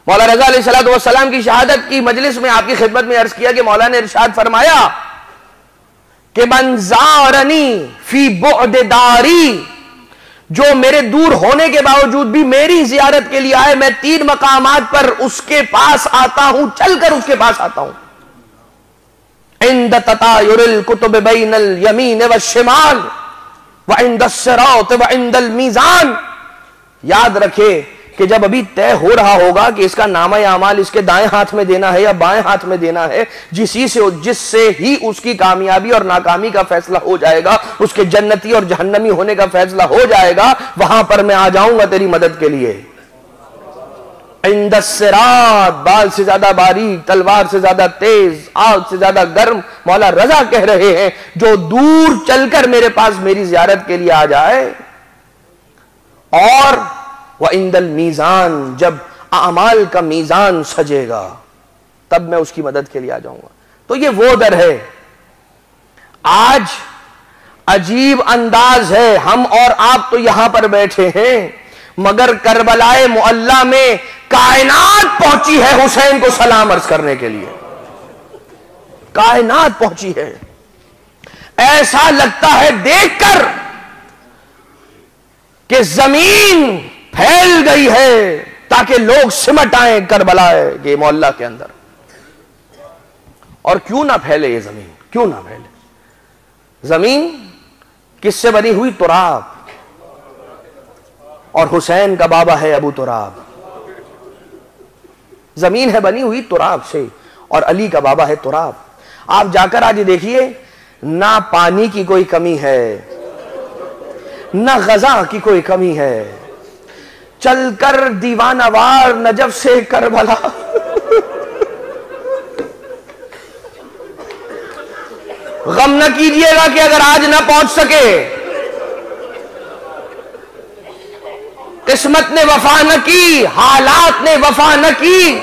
मौला रज़ा अलैहिस्सलाम की शहादत की मजलिस में आपकी खिदमत में अर्ज किया कि मौला ने इरशाद फरमाया कि मन ज़ारनी फी बुअद दारी, जो मेरे दूर होने के बावजूद भी मेरी जियारत के लिए आए, मैं 3 मकामात पर उसके पास आता हूं, चलकर उसके पास आता हूं। इंद ततायुरिल कुतुब बैनल यमीन व शिमाल व इंद सिरात व इंदल मीजान। याद रखे कि जब अभी तय हो रहा होगा कि इसका नामा अमाल इसके दाएं हाथ में देना है या बाएं हाथ में देना है, जिससे ही उसकी कामयाबी और नाकामी का फैसला हो जाएगा, उसके जन्नती और जहन्नमी होने का फैसला हो जाएगा, वहां पर मैं आ जाऊंगा तेरी मदद के लिए। इंदस्सिरात, बाल से ज्यादा बारीक, तलवार से ज्यादा तेज, आग से ज्यादा गर्म। मौला रजा कह रहे हैं जो दूर चलकर मेरे पास मेरी जियारत के लिए आ जाए, और व इंदल मीजान, जब अमाल का मीजान सजेगा तब मैं उसकी मदद के लिए आ जाऊंगा। तो ये वो दर है। आज अजीब अंदाज है, हम और आप तो यहां पर बैठे हैं, मगर करबलाए मुअल्ला में कायनात पहुंची है हुसैन को सलाम अर्ज करने के लिए। कायनात पहुंची है। ऐसा लगता है देखकर कि जमीन फैल गई है ताकि लोग सिमट आए करबलाए के मोहल्ला के अंदर। और क्यों ना फैले ये जमीन, क्यों ना फैले। जमीन किससे बनी हुई? तुराब। और हुसैन का बाबा है अबू तुराब। जमीन है बनी हुई तुराब से, और अली का बाबा है तुराब। आप जाकर आज देखिए, ना पानी की कोई कमी है, ना गजा की कोई कमी है। चलकर दीवानावार नजफ से करबला, गम न कीजिएगा कि अगर आज ना पहुंच सके। किस्मत ने वफा न की, हालात ने वफा न की,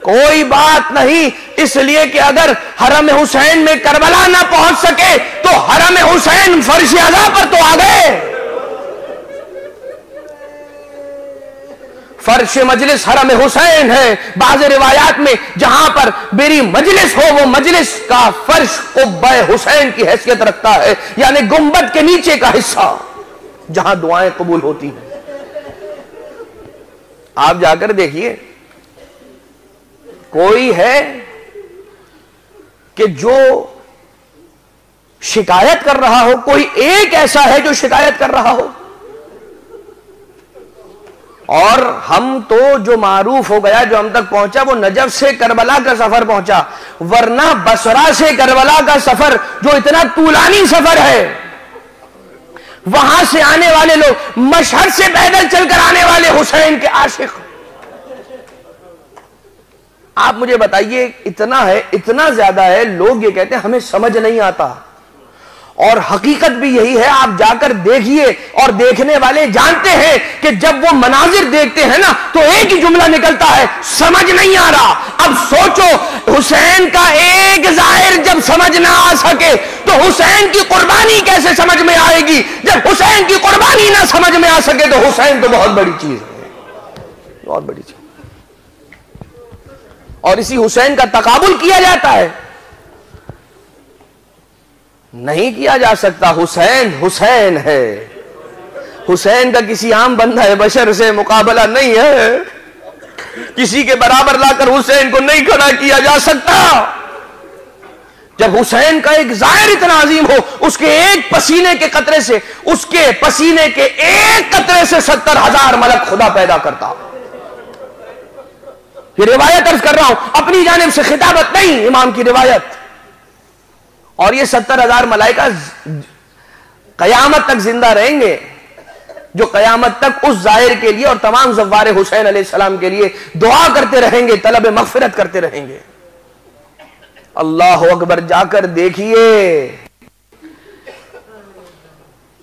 कोई बात नहीं। इसलिए कि अगर हरम हुसैन में करबला ना पहुंच सके तो हरम हुसैन फर्श अज़ा पर तो आ गए। फर्श मजलिस हरम हुसैन है। बाज़ रिवायात में जहां पर मेरी मजलिस हो, वो मजलिस का फर्श कुब्बे हुसैन की हैसियत रखता है, यानी गुंबद के नीचे का हिस्सा जहां दुआएं कबूल होती हैं। आप जाकर देखिए, कोई है कि जो शिकायत कर रहा हो, कोई एक ऐसा है जो शिकायत कर रहा हो। और हम तो जो मारूफ हो गया, जो हम तक पहुंचा, वो नजफ से करबला का सफर पहुंचा, वरना बसरा से करबला का सफर जो इतना तूलानी सफर है, वहां से आने वाले लोग, मशहद से पैदल चलकर आने वाले हुसैन के आशिक। आप मुझे बताइए, इतना है, इतना ज्यादा है, लोग ये कहते हैं हमें समझ नहीं आता। और हकीकत भी यही है। आप जाकर देखिए, और देखने वाले जानते हैं कि जब वो मनाजिर देखते हैं ना, तो एक ही जुमला निकलता है, समझ नहीं आ रहा। अब सोचो, हुसैन का एक जाहिर जब समझ ना आ सके तो हुसैन की कुर्बानी कैसे समझ में आएगी। जब हुसैन की कुर्बानी ना समझ में आ सके तो हुसैन तो बहुत बड़ी चीज है, बहुत बड़ी चीज। और इसी हुसैन का तकाबुल किया जाता है? नहीं किया जा सकता। हुसैन हुसैन है। हुसैन का किसी आम बंदा है बशर से मुकाबला नहीं है। किसी के बराबर लाकर हुसैन को नहीं खड़ा किया जा सकता। जब हुसैन का एक जाहिर इतना अजीम हो, उसके एक पसीने के कतरे से, उसके पसीने के एक कतरे से 70,000 मलक खुदा पैदा करता। ये रिवायत अर्ज कर रहा हूं, अपनी जानिब से खिताबत नहीं, इमाम की रिवायत। और ये 70,000 मलाइका कयामत तक जिंदा रहेंगे, जो कयामत तक उस जाहिर के लिए और तमाम ज़व्वारे हुसैन अलैहिस्सलाम के लिए दुआ करते रहेंगे, तलब मग़फ़िरत करते रहेंगे। अल्लाह अकबर। जाकर देखिए,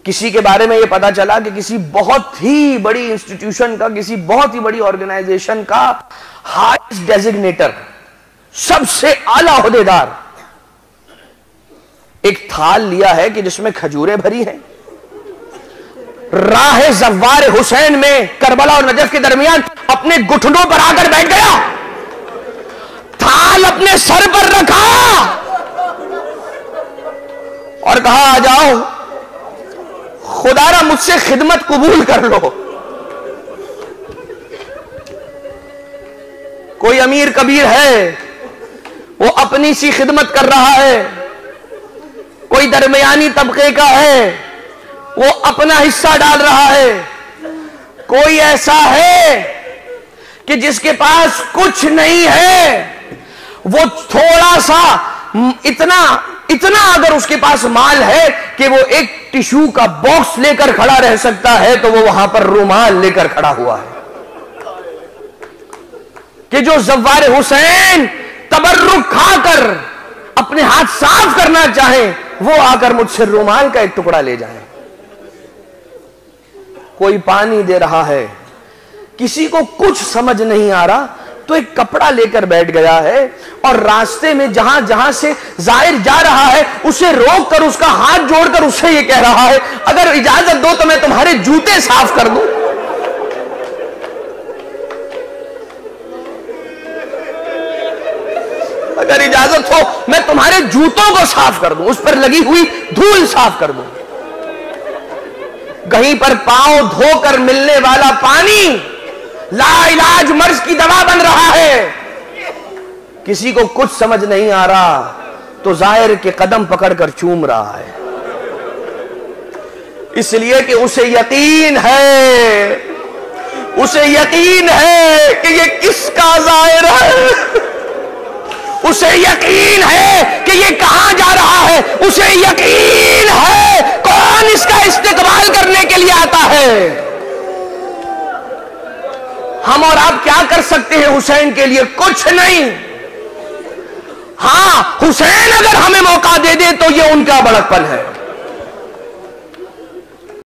किसी के बारे में यह पता चला कि किसी बहुत ही बड़ी इंस्टीट्यूशन का, किसी बहुत ही बड़ी ऑर्गेनाइजेशन का हाईएस्ट डेजिग्नेटर, सबसे आला ओहदेदार, एक थाल लिया है कि जिसमें खजूरें भरी हैं, राह ज़व्वार हुसैन में करबला और नजफ के दरमियान अपने घुटनों पर आकर बैठ गया, थाल अपने सर पर रखा और कहा, आ जाओ, खुदारा मुझसे खिदमत कबूल कर लो। कोई अमीर कबीर है, वो अपनी सी खिदमत कर रहा है, कोई दरमियानी तबके का है, वो अपना हिस्सा डाल रहा है, कोई ऐसा है कि जिसके पास कुछ नहीं है, वो थोड़ा सा इतना अगर उसके पास माल है कि वो एक टिश्यू का बॉक्स लेकर खड़ा रह सकता है, तो वो वहां पर रुमाल लेकर खड़ा हुआ है कि जो ज़व्वार हुसैन तबर्रुक खाकर अपने हाथ साफ करना चाहे, वो आकर मुझसे रुमाल का एक टुकड़ा ले जाए। कोई पानी दे रहा है, किसी को कुछ समझ नहीं आ रहा, तो एक कपड़ा लेकर बैठ गया है और रास्ते में जहां जहां से जाहिर जा रहा है उसे रोक कर, उसका हाथ जोड़कर उससे ये कह रहा है, अगर इजाजत दो तो मैं तुम्हारे जूते साफ कर दूं। अगर इजाजत हो मैं तुम्हारे जूतों को साफ कर दूं, उस पर लगी हुई धूल साफ कर दूं। कहीं पर पांव धोकर मिलने वाला पानी लाइलाज मर्ज की दवा बन रहा है, किसी को कुछ समझ नहीं आ रहा, तो जाहिर के कदम पकड़कर चूम रहा है, इसलिए कि उसे यकीन है कि ये किसका जाहिर है, उसे यकीन है कि ये कहां जा रहा है, उसे यकीन है कौन इसका इस्तेकबाल करने के लिए आता है। हम और आप क्या कर सकते हैं हुसैन के लिए? कुछ नहीं। हां, हुसैन अगर हमें मौका दे दे तो ये उनका बड़कपन है।